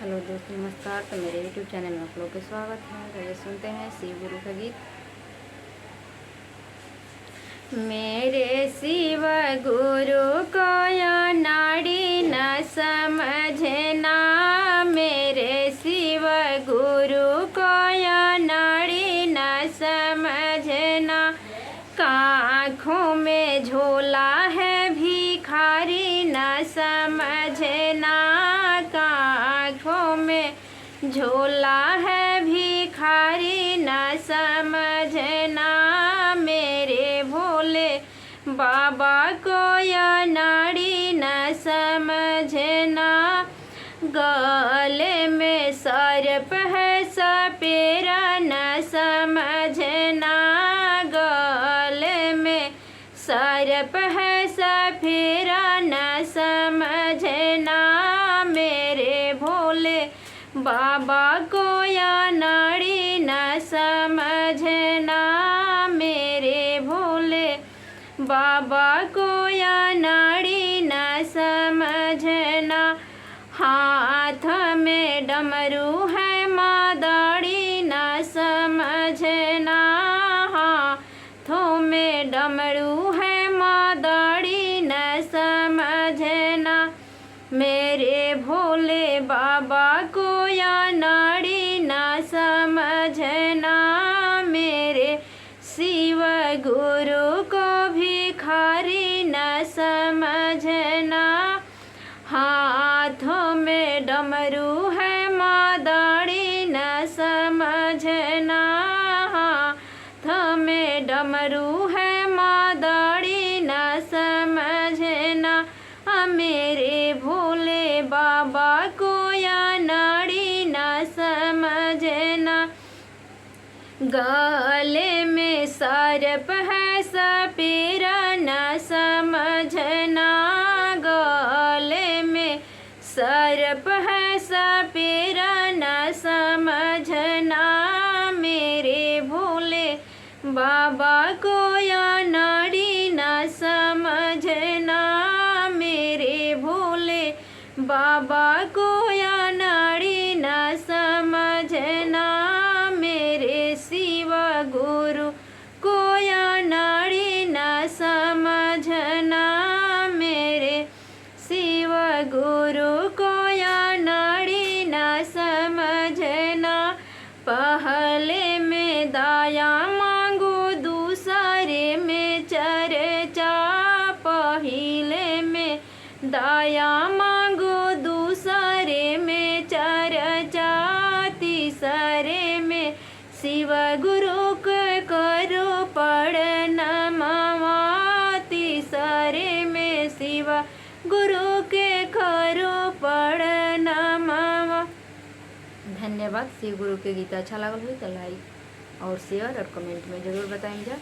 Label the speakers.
Speaker 1: Hello दोस्तों, नमस्कार। तो मेरे यूट्यूब चैनल में आप लोगों का स्वागत है। तो ये सुनते हैं शिव गुरु का गीत। मेरे शिव गुरु को या नाड़ी न समझना, मेरे शिव गुरु को या नाड़ी न समझना। आँखों में झोला है भिखारी न समझना, आँखों में झोला है भिखारी न समझना। मेरे भोले बाबा को या नाड़ी न समझना। गले में सर्प है सपेरा न समझना, गले में सर्प है सपेरा न समझना। मेरे भोले बाबा को या नाड़ी न समझना, मेरे भोले बाबा को या नाड़ी न समझना। हाथ में डमरू है मादाड़ी न समझना, हाथों में डमरू है मादाड़ी न समझना। मेरे भोले बाबा को या नाड़ी न समझना, मेरे शिव गुरु को भिखारी न समझना। हाथों में डमरू है मादाड़ी न समझना, हाथों में डमरू है मादाड़ी न समझना। मेरे भोले बाबा को या नाड़ी न समझना। गले में सर्प है सपेरा न समझना, गले में सर्प है सपेरा न समझना। मेरे भोले बाबा को या नाड़ी न समझना, मेरे भोले बाबा को या नाड़ी न समझना। मेरे शिव गुरु को या नाड़ी न समझना, मेरे शिव गुरु को या नाड़ी न समझना। पहले में दया मांगो दूसरे में चर्चा, पहले में दया मांगो दूसरे में चर्चा। तीसरे में शिव गुरु को करो प्रणामवा, तीसरे में शिव गुरु के करो प्रणामवा। धन्यवाद। शिव गुरु के गीत अच्छा लागल हो तो लाइक और शेयर और कमेंट में ज़रूर बताएंगे।